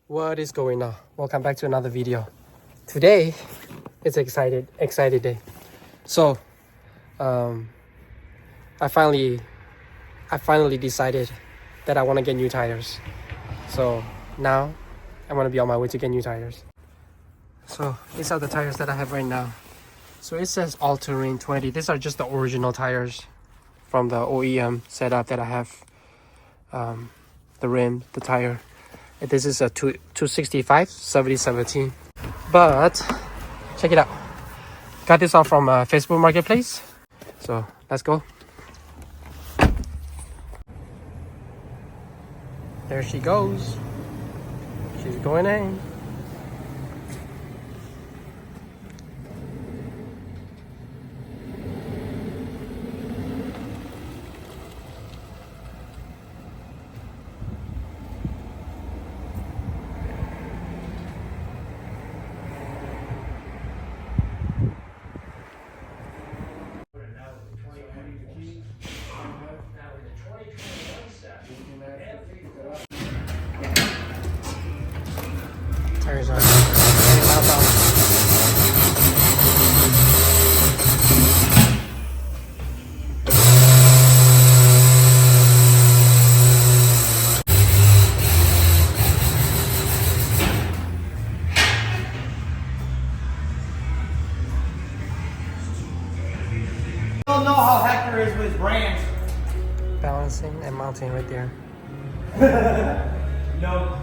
What is going on? Welcome back to another video. Today it's excited day. So I finally decided that I want to get new tires. So now I'm gonna be on my way to get new tires. So these are the tires that I have right now. So it says All Terrain 20. These are just the original tires from the OEM setup that I have. The rim, the tire. This is a 265 7017. But check it out. Got this off from Facebook Marketplace. So let's go. There she goes. She's going in. Tires are very loud now. I don't know how Hector is with brands. Balancing and mounting right there. No.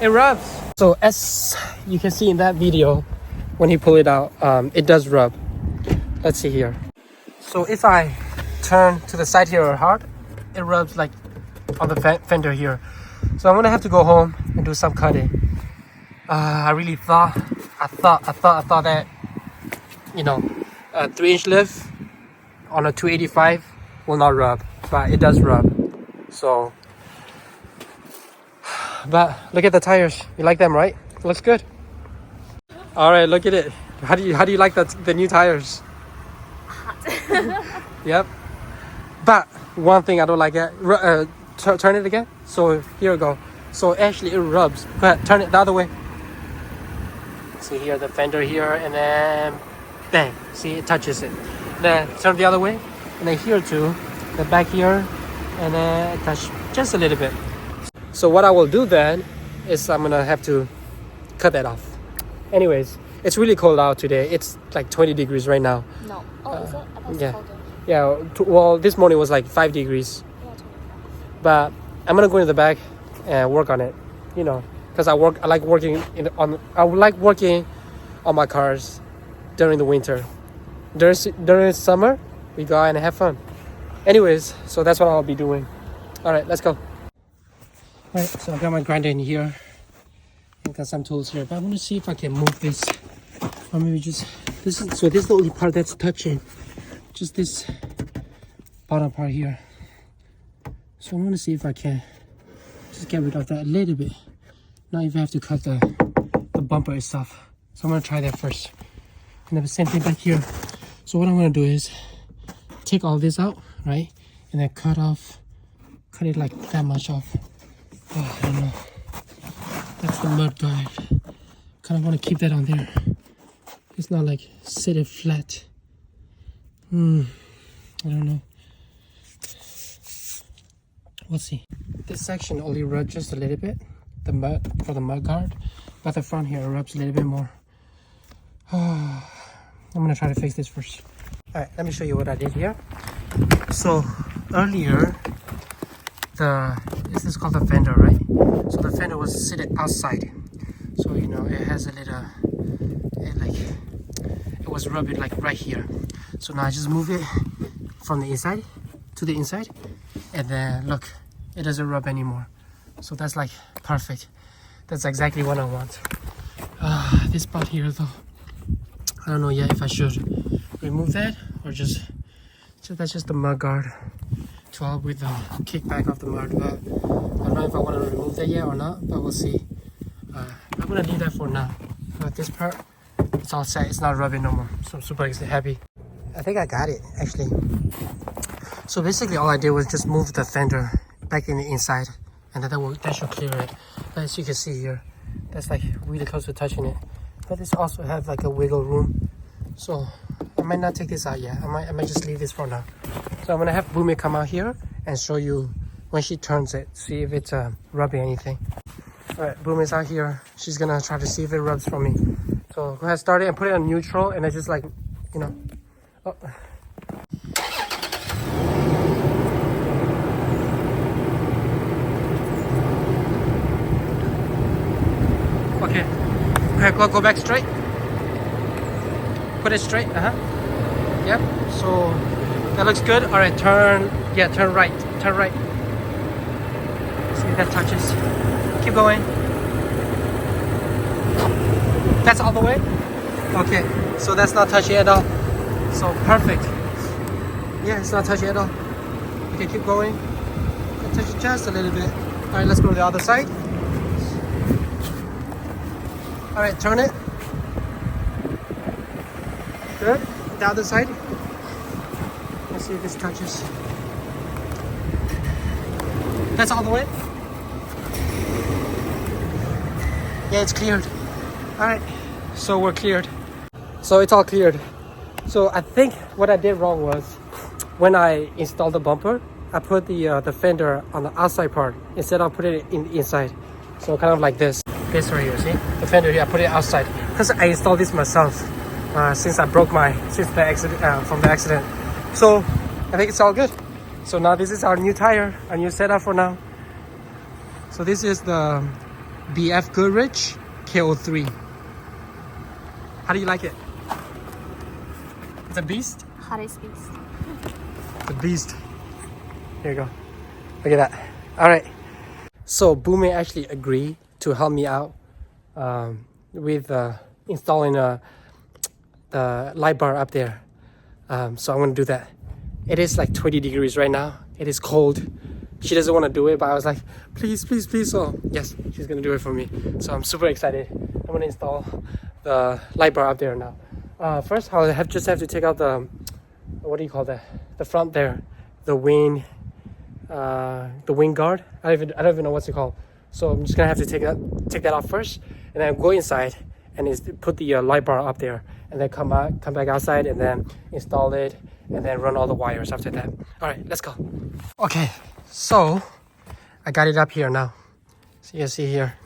It rubs. So as you can see in that video, when he pulled it out, it does rub. Let's see here. So if I turn to the side here hard, it rubs like on the fender here. So I'm gonna have to go home and do some cutting. I thought that, you know, a 3-inch lift on a 285 will not rub, but it does rub. So, but look at the tires. You like them, right? Looks good. All right, look at it. How do you like the new tires? Hot. Yep. But one thing I don't like it. Turn it again. So here we go. So actually it rubs. Go ahead, turn it the other way. See here the fender here, and then bang. See, it touches it. Then turn the other way, and then here too, the back here, and then touch just a little bit. So what I will do then is I'm gonna have to cut that off. Anyways, it's really cold out today. It's like 20 degrees right now. No. Oh, is it? I thought it was Yeah. colder. Yeah, well, this morning was like 5 degrees. Yeah, 25. But I'm gonna go in the back and work on it, you know, because I like working on my cars during the winter. During summer, we go out and have fun. Anyways, so that's what I'll be doing. All right, let's go. All right, so I got my grinder in here. I got some tools here, but I want to see if I can move this, or maybe just this is the only part that's touching, just this bottom part here. So I'm gonna see if I can just get rid of that a little bit. Not even have to cut the bumper itself. So I'm gonna try that first. And then the same thing back here. So what I'm gonna do is take all this out, right? And then cut it like that much off. Oh, I don't know. That's the mud guard. Kind of want to keep that on there. It's not like sit it flat. I don't know. We'll see. This section only rubs just a little bit, the mud guard, but the front here rubs a little bit more. I'm gonna try to fix this first. All right, let me show you what I did here. So earlier, this is called the fender, right? So the fender was sitting outside, so you know it has a little, it was rubbing like right here. So now I just move it from the inside to the inside, and then look, it doesn't rub anymore. So that's like perfect. That's exactly what I want. This part here though, I don't know yet if I should remove that or just So that's just the mud guard to help with the kickback of the mud. But I don't know if I want to remove that yet or not, but we'll see. I'm gonna leave that for now. But this part, it's all set. It's not rubbing no more. So I'm super happy. I think I got it actually. So basically all I did was just move the fender back in the inside, and that should clear it. But as you can see here, that's like really close to touching it. But this also have like a wiggle room. So I might not take this out yet. I might just leave this for now. So I'm gonna have Boomy come out here and show you when she turns it, see if it's rubbing anything. Alright, Boomy's out here. She's gonna try to see if it rubs for me. So go ahead, start it and put it on neutral, and it's just like, you know. Oh. Okay. Go back straight. Put it straight. Yep. So that looks good. All right. Turn. Yeah. Turn right. Turn right. See if that touches. Keep going. That's all the way. Okay. So that's not touching at all. So perfect. Yeah, it's not touching at all. Okay. Keep going. Touch it just a little bit. All right. Let's go to the other side. All right, turn it. Good. The other side. Let's see if this touches. That's all the way. Yeah, it's cleared. All right, so we're cleared. So it's all cleared. So I think what I did wrong was when I installed the bumper, I put the fender on the outside part instead of putting it in the inside. So kind of like this. This right here, see? The fender here, I put it outside because I installed this myself since I broke the accident from the accident. So I think it's all good. So now this is our new tire, our new setup for now. So this is the BFGoodrich K03. How do you like it? It's a beast? Hottest beast. It's a beast. Here you go. Look at that. All right. So Boomy actually agreed to help me out with installing the light bar up there. So I'm gonna do that. It is like 20 degrees right now. It is cold. She doesn't want to do it, but I was like, please, please, please. So yes, she's gonna do it for me. So I'm super excited. I'm gonna install the light bar up there now. First, I'll just have to take out the, what do you call that? The front there, the wing guard. I don't even know what's it called. So I'm just gonna have to take that off first, and then go inside and put the light bar up there, and then come back outside and then install it, and then run all the wires after that. All right, let's go. Okay, so I got it up here now. So you see here.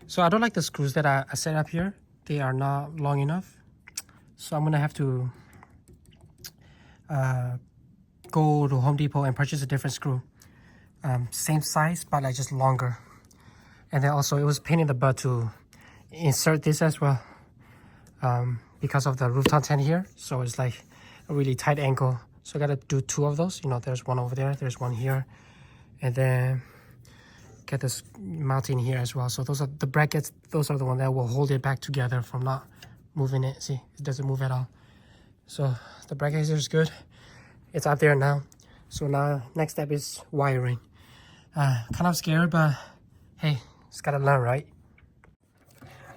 So I don't like the screws that I set up here. They are not long enough. So I'm gonna have to go to Home Depot and purchase a different screw. Same size, but like just longer. And then also it was a pain in the butt to insert this as well, because of the rooftop tent here. So it's like a really tight angle. So I gotta do two of those. You know, there's one over there, there's one here, and then get this mounting here as well. So those are the brackets. Those are the ones that will hold it back together from not moving it. See, it doesn't move at all. So the bracket here is good. It's up there now. So now next step is wiring. Kind of scared, but hey, it's gotta learn, right?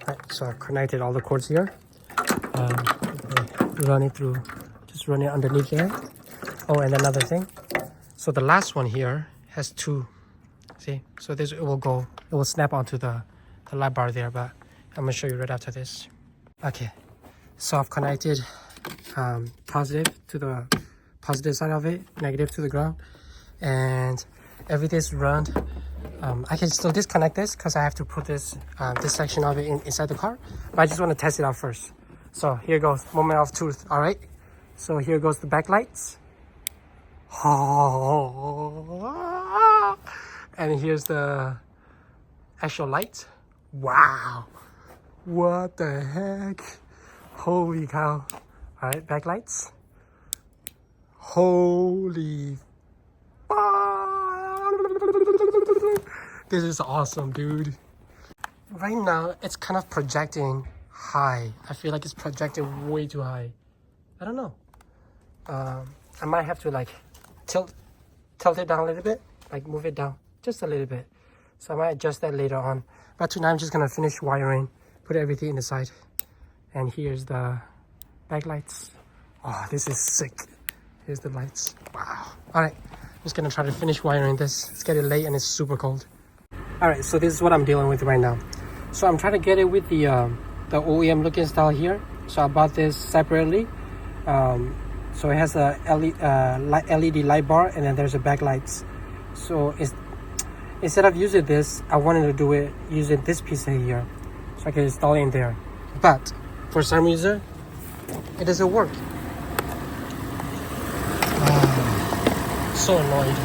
Alright, so I connected all the cords here. Run it through, just run it underneath there. Oh, and another thing. So the last one here has two. See, so this it will snap onto the light bar there, but I'm gonna show you right after this. Okay, so I've connected positive to the positive side of it, negative to the ground, and everything's run. I can still disconnect this because I have to put this section of it inside the car, but I just want to test it out first. So here goes, moment of truth. All right, so here goes the backlights. And here's the actual light. Wow, what the heck, holy cow. All right, backlights. Holy, this is awesome, dude. Right now it's kind of projecting high. I feel like it's projecting way too high. I don't know. I might have to like tilt it down a little bit, like move it down just a little bit. So I might adjust that later on. But tonight I'm just gonna finish wiring, put everything inside. And here's the backlights. Oh, this is sick. Here's the lights. Wow. All right, I'm just gonna try to finish wiring this. It's getting late and it's super cold. All right, so this is what I'm dealing with right now. So I'm trying to get it with the OEM looking style here. So I bought this separately. So it has a LED light bar, and then there's a backlights. So instead of using this, I wanted to do it using this piece here, so I can install it in there. But for some reason, it doesn't work. So annoyed.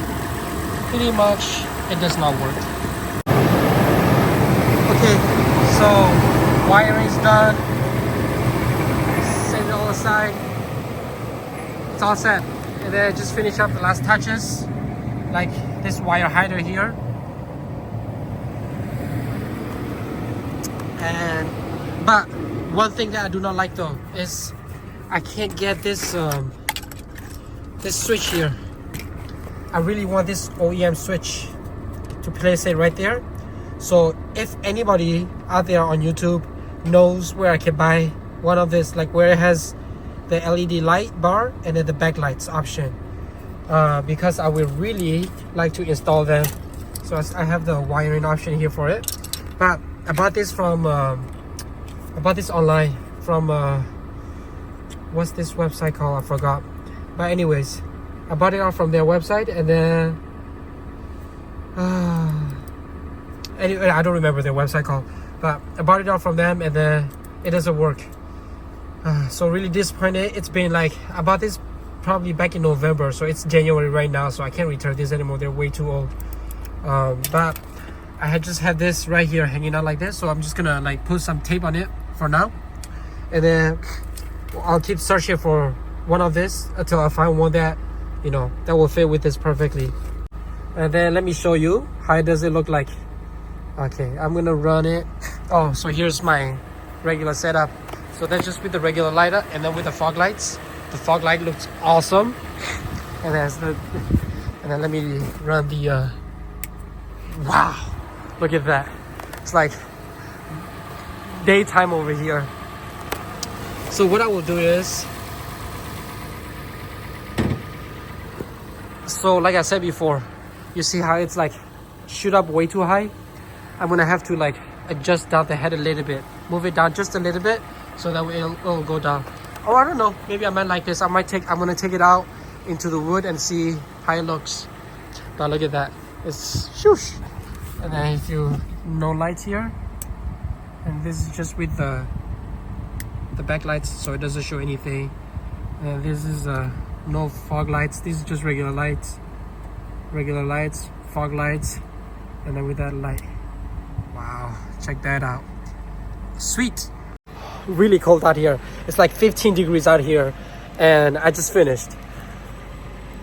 Pretty much, it does not work. Okay, so wiring's done. Set it all aside. It's all set. And then just finish up the last touches, like this wire hider here. But one thing that I do not like though is I can't get this this switch here. I really want this OEM switch to place it right there. So if anybody out there on YouTube knows where I can buy one of this, like where it has the LED light bar and then the backlights option, because I would really like to install them. So I have the wiring option here for it. But I bought this from I bought this online from what's this website called? I forgot. But anyways, I bought it out from their website, and then anyway, I don't remember their website called, but I bought it out from them, and then it doesn't work. So really disappointed. It's been like, I bought this probably back in November, so it's January right now, so I can't return this anymore. They're way too old. But I had just had this right here hanging out like this, so I'm just gonna like put some tape on it for now, and then I'll keep searching for one of this until I find one that, you know, that will fit with this perfectly. And then let me show you how does it look like. Okay, I'm gonna run it. Oh, so here's my regular setup. So that's just with the regular lighter, and then with the fog lights. The fog light looks awesome. And then let me run the wow, look at that. It's like daytime over here. So what I will do is, so like I said before, you see how it's like shoot up way too high? I'm gonna have to like adjust down the head a little bit, move it down just a little bit, so that way it'll go down. Or I don't know, maybe I might like this. I'm gonna take it out into the wood and see how it looks. But look at that, it's shoosh. And then if you no lights here, and this is just with the backlights, so it doesn't show anything. And this is no fog lights. These are just regular lights, fog lights, and then with that light. Wow, check that out. Sweet. Really cold out here. It's like 15 degrees out here, and I just finished.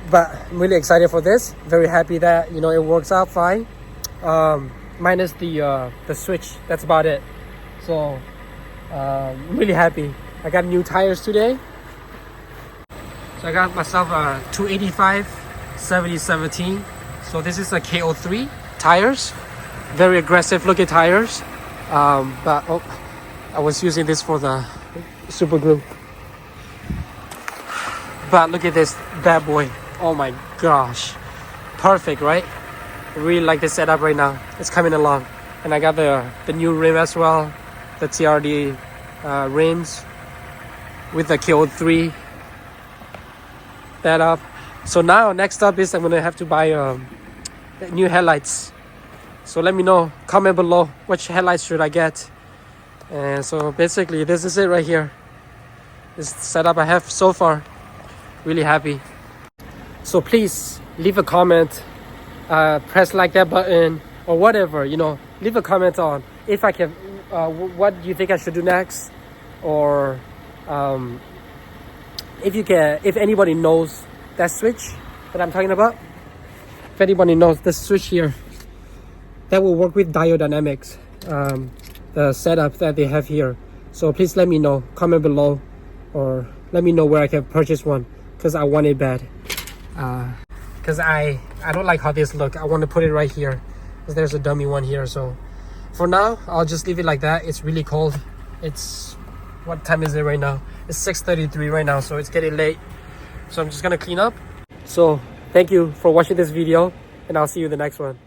But I'm really excited for this. Very happy that, you know, it works out fine. Minus the switch. That's about it. So I'm really happy. I got new tires today. So I got myself a 285 7017. So this is a KO3 tires. Very aggressive looking tires. But oh, I was using this for the super glue. But look at this bad boy. Oh my gosh. Perfect, right? I really like this setup right now. It's coming along. And I got the new rim as well. The TRD rims with the KO3 setup. So now next up is I'm gonna have to buy new headlights. So let me know, comment below which headlights should I get. And so basically this is it right here. This setup I have so far. Really happy. So please leave a comment, press like that button or whatever, you know, leave a comment on if I can, what do you think I should do next, or if anybody knows that switch that I'm talking about, if anybody knows the switch here that will work with diode dynamics, the setup that they have here. So please let me know, comment below, or let me know where I can purchase one, because because I want it bad. Because I don't like how this look. I want to put it right here because there's a dummy one here. So for now, I'll just leave it like that. It's really cold. It's, what time is it right now? It's 6:33 right now, so it's getting late. So I'm just gonna clean up. So thank you for watching this video, and I'll see you in the next one.